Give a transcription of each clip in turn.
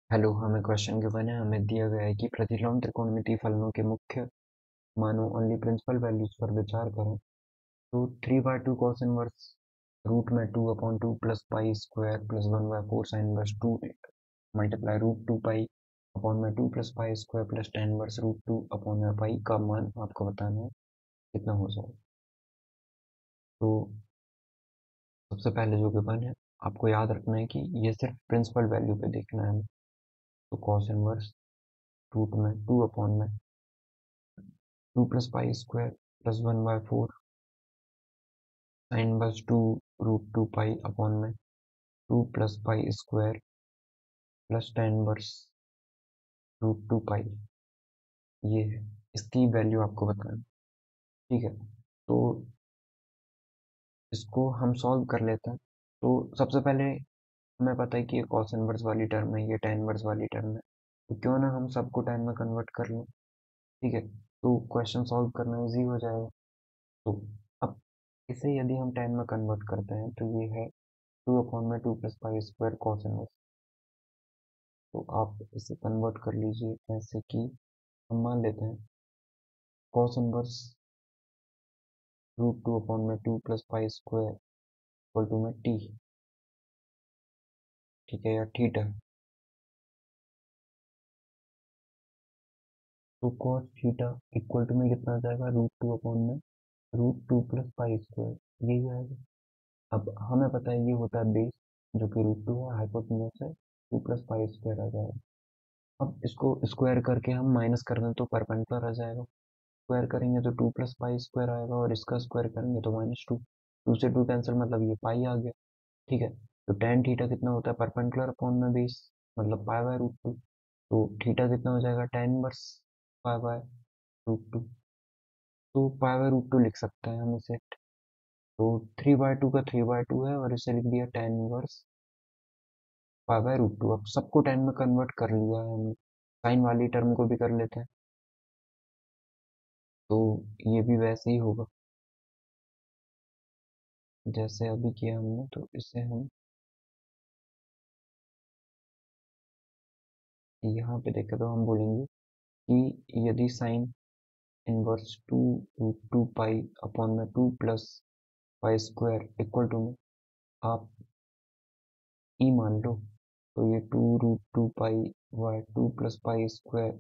Hello, हमें question given है। हमें दिया गया है कि प्रतिलोम त्रिकोणमितीय फलनों के मुख्य मानों ओनली प्रिंसिपल वैल्यूज पर विचार करें। तो 3/2 cos इनवर्स रूट में 2/2 plus pi square plus 1/4 sine inverse 2 multiply root 2 pi upon में 2 plus pi square plus tan inverse root 2 upon में पाई का मान आपको बताना है कितना हो जाए। तो सबसे पहले जो गिवन है आपको याद रखना है कि ये सिर्फ प्रिंसिपल वैल्यू पे देखना है हमें। तो कॉस इनवर्स रूट में 2 plus pi square plus 1/4 sine बस 2 रूट 2 पाई अपॉन में 2 plus pi square plus tan inverse root 2 pi, ये है। इसकी वैल्यू आपको बताना है, ठीक है। तो इसको हम सॉल्व कर लेते हैं। तो सबसे पहले हमें पता है कि ये कॉस इनवर्स वाली टर्म है, ये टेन इनवर्स वाली टर्म है। तो क्यों ना हम सबको टेन में कन्वर्ट कर लें, ठीक है। तो क्वेश्चन सॉल्व करना इजी हो जाएगा। तो अब इसे यदि हम टेन में कन्वर्ट करते हैं तो ये है 2/2 plus pi square cos inverse. तो आप इसे कन्वर्ट कर लीजिए ऐसे कि हम मान लेते हैं cos inverse root 2/2 plus pi square equal to में टी, ठीक है, या थीटा। तो कॉस थीटा इक्वल टू में कितना आ जाएगा, रूट 2 प्लस पाई स्क्वायर, यही आएगा। अब हमें पता है ये होता है बेस, जो कि रूट 2 है, हाइपोटेन्यूज है, 2 प्लस पाई स्क्वायर आ जाएगा। अब इसको स्क्वायर करके हम माइनस कर दें तो परपेंडिकुलर आ जाएगा। स्क्वायर करेंगे तो 2 प्लस पाई स्क्वायर आएगा और इसका स्क्वायर करेंगे तो -2। 2 से 2 कैंसिल, मतलब ये पाई आ गया, ठीक है। तो टेन थीटा कितना होता है, परपेंडिकुलर अपॉन में बेस, मतलब पाई बाय रूट 2। तो थीटा कितना हो जाएगा, tan inverse pi by root 2। तो पाई बाय रूट 2 लिख सकते हैं हम इसे। तो 3/2 का 3/2 है और इसे लिख दिया tan inverse pi by root 2। अब सबको टेन में कन्वर्ट कर लिया है हमने, साइन वाली टर्म को भी कर लेते हैं। तो ये भी वैसे ही होगा जैसे अभी किया हमने। तो इसे हम यहाँ पे देखें तो हम बोलेंगे कि यदि sine inverse 2 root 2 pi upon में 2 plus pi square equal to में आप ई मान लो, तो ये 2 root 2 pi by 2 plus pi square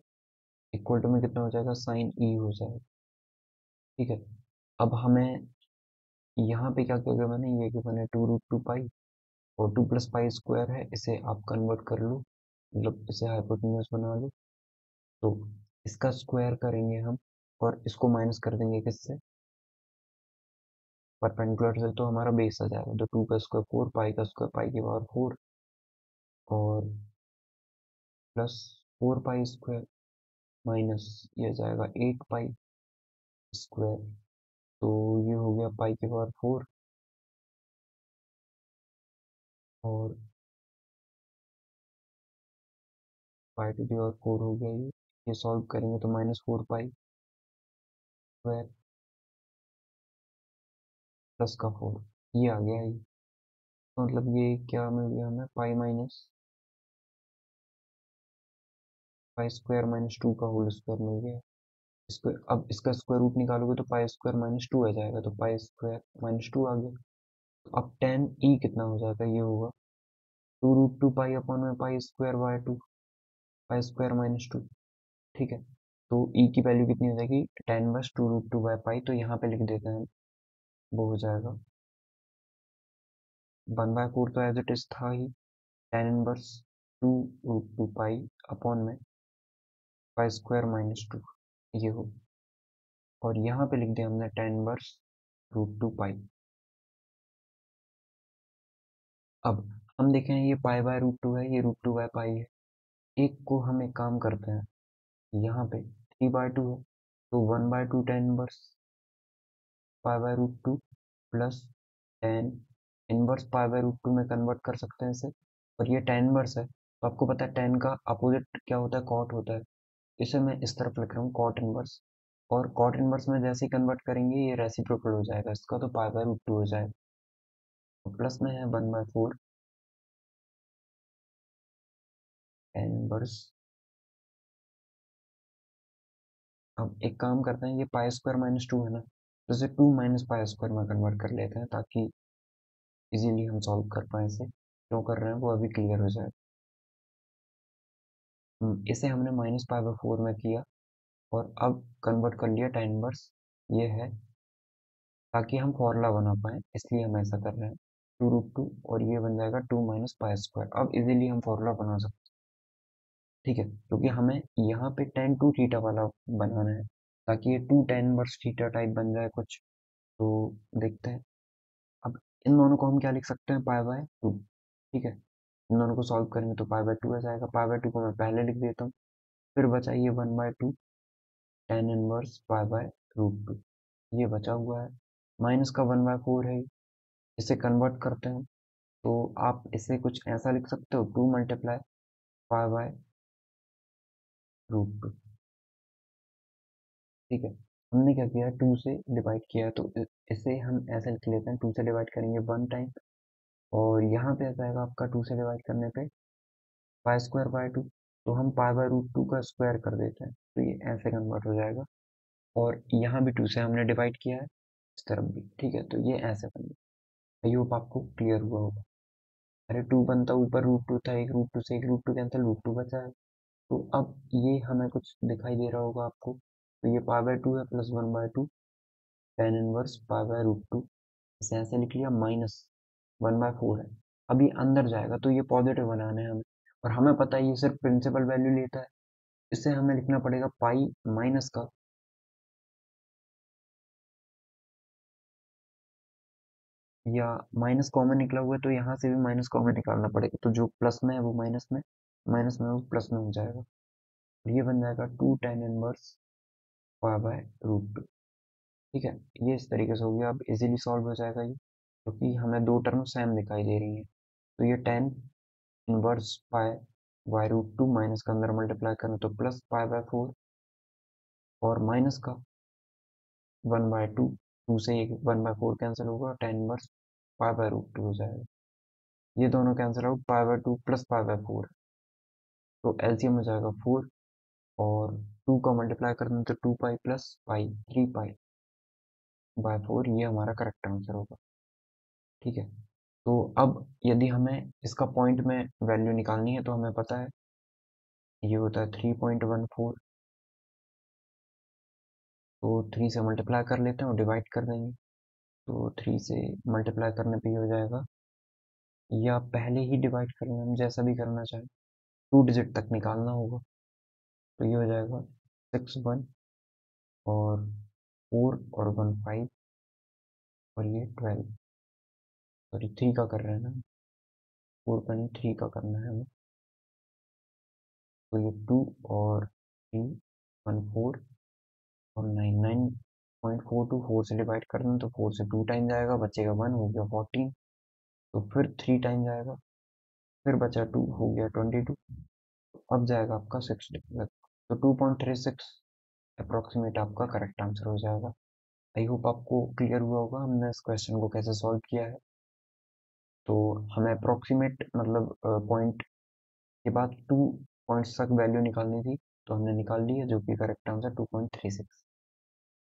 equal to में कितना हो जाएगा, साइन ई हो जाएगा, ठीक है। अब हमें यहाँ पे क्या किया मैंने, ये कि मैंने 2 रूट 2 पाई और 2 प्लस पाई स्क्वायर है, इसे आप कन्वर्ट कर लो, मतलब इसे हाइपोटेन्यूज बना लो। तो इसका स्क्वायर करेंगे हम और इसको माइनस कर देंगे किससे, परपेंडिकुलर से, तो हमारा बेस आ जाएगा। तो 2 का स्क्वायर 4, पाई का स्क्वायर पाई की पावर 4 और प्लस 4 पाई स्क्वायर माइनस ये जाएगा 8 पाई स्क्वायर। तो ये हो गया पाई की पावर 4 और पाई टू दी पावर 4 हो गया। ये सॉल्व करेंगे तो -4 पाई स्क्वायर प्लस का 4, ये आ गया। ये तो मतलब ये क्या मिल गया हमें, पाई माइनस पाई स्क्वायर -2 का होल स्क्वायर मिल गया। इसको अब इसका स्क्वायर रूट निकालोगे तो पाई स्क्वायर -2 आ जाएगा, तो पाई स्क्वायर -2 आ गया। तो अब टेन ई कितना हो जाएगा, ये होगा 2 रूट 2 पाई अपॉन में pi square by 2, pi square -2, ठीक है। तो ई की वैल्यू कितनी हो जाएगी, टेन बस 2 रूट 2 बाय पाई, तो यहाँ पे लिख देते हैं, वो हो जाएगा 1/4, तो एज इट इज था ही, ten inverse 2 root 2 pi upon में पाई स्क्वायर -2, ये हो। और यहाँ पे लिख दिया हमने टेन इनवर्स रूट 2 पाई। अब हम देखें ये पाई बाय रूट 2 है, ये रूट 2 बाय पाई है। एक को हम एक काम करते हैं, यहाँ पे 3/2 है, तो 1/2 tan inverse pi by root 2 plus tan inverse pi by root 2 में कन्वर्ट कर सकते हैं इसे। और ये टेन इनवर्स है, तो आपको पता है टेन का अपोजिट क्या होता है, कॉट होता है। इसे मैं इस तरफ लिख रहा हूँ कॉट इनवर्स। और कॉट इनवर्स में जैसे ही कन्वर्ट करेंगे ये रेसिप्रोकल हो जाएगा इसका, तो पाई बाय रूट 2 हो जाएगा। तो प्लस में है 1/4 tan इनवर्स। अब एक काम करते हैं, ये पाई स्क्वायर माइनस टू है ना, तो इसे टू माइनस पाई स्क्वायर में कन्वर्ट कर लेते हैं ताकि इजीली हम सॉल्व कर पाए इसे। क्यों कर रहे हैं वो अभी क्लियर हो जाए। इसे हमने माइनस पाई बाई फोर में किया और अब कन्वर्ट कर लिया tan इनवर्स, ये है, ताकि हम फॉर्मूला बना पाए इसलिए हम ऐसा कर रहे हैं। टू रूट टू और ये बन जाएगा टू माइनस पाई स्क्वायर। अब इजीली हम फॉर्मूला बना सकते हैं, ठीक है, क्योंकि हमें यहाँ पे tan टू थीटा वाला बनाना है ताकि ये two tan inverse theta type बन जाए कुछ। तो देखते हैं। अब इन दोनों को हम क्या लिख सकते हैं, पाई बाय टू, ठीक है। इन दोनों को सॉल्व करेंगे तो पाई बाय टू आ जाएगा। पाई बाय टू को मैं पहले लिख देता हूँ। फिर बचा ये one by two tan inverse pi by root two, ये बचा हुआ है। माइनस का वन बाय फोर है, इसे कन्वर्ट करते हैं तो आप इसे कुछ ऐसा लिख सकते हो, two multiply pi by root two, ठीक है। हमने क्या किया, टू से डिवाइड किया है तो इसे हम ऐसे लिख लेते हैं, टू से डिवाइड करेंगे वन टाइम और यहाँ पे आ जाएगा आपका टू से डिवाइड करने पे पाई स्क्वायर बाय टू, तो हम पाई बाय रूट टू का स्क्वायर कर देते हैं तो ये ऐसे कन्वर्ट हो जाएगा। और यहाँ भी टू से हमने डिवाइड किया है, इस तरफ भी, ठीक है, तो ये ऐसे बन गया। आई होप आपको क्लियर हुआ होगा। अरे टू बनता ऊपर रूट टू था, एक रूट टू से एक root two cancel, root two बचा है। तो अब ये हमें कुछ दिखाई दे रहा होगा आपको, तो ये पाई बाय टू है plus one by two tan inverse pi by root two, इसे ऐसे लिख लिया, माइनस वन बाय फोर है। अब ये अंदर जाएगा तो ये पॉजिटिव बनाना है हमें, और हमें पता है ये सिर्फ प्रिंसिपल वैल्यू लेता है, इससे हमें लिखना पड़ेगा पाई माइनस का, या माइनस कॉमन निकला हुआ है तो यहाँ से भी माइनस कॉमन निकालना पड़ेगा, तो जो प्लस में है वो माइनस में, माइनस में वो प्लस में हो जाएगा। और ये बन जाएगा two tan inverse pi by root two, ठीक है। ये इस तरीके से हो गया, अब इजीली सॉल्व हो जाएगा ये, क्योंकि हमें दो टर्म सेम दिखाई दे रही हैं। तो ये tan inverse pi by root two minus का अंदर मल्टीप्लाई करें तो प्लस पाई बाय फोर, और माइनस का वन बाय टू, टू से एक वन बाय फोर कैंसिल होगा, tan inverse pi by root two हो जाएगा। ये दोनों cancel out, pi by two plus pi by four, तो एलसीएम हो जाएगा फोर, और टू का मल्टीप्लाई कर दें तो two pi plus pi, three pi by four, ये हमारा करेक्ट आंसर होगा, ठीक है। तो अब यदि हमें इसका पॉइंट में वैल्यू निकालनी है तो हमें पता है ये होता है 3.14, तो थ्री से मल्टीप्लाई कर लेते हैं और डिवाइड कर देंगे, तो थ्री से मल्टीप्लाई करने पे ये हो जाएगा, या पहले ही डिवाइड कर लें, हम जैसा भी करना चाहें, टू डिजिट तक निकालना होगा, तो ये हो जाएगा सिक्स वन और फोर और वन फाइव, और ये ट्वेल्व, सॉरी थ्री का कर रहे हैं ना, फोर का नहीं थ्री का करना है हमें, तो ये टू और थ्री, वन फोर और नाइन, 9.42, फोर से डिवाइड कर दें तो फोर से टू टाइम जाएगा, बचेगा वन, हो गया 14, तो फिर थ्री टाइम जाएगा, फिर बचा टू, हो गया 22, अब जाएगा आपका 60 तक, तो 2.36 अप्रोक्सीमेट आपका करेक्ट आंसर हो जाएगा। आई होप आपको क्लियर हुआ होगा हमने इस क्वेश्चन को कैसे सॉल्व किया है। तो हमें अप्रोक्सीमेट मतलब पॉइंट के बाद टू पॉइंट्स तक वैल्यू निकालनी थी, तो हमने निकाल ली है, जो कि करेक्ट आंसर 2.36।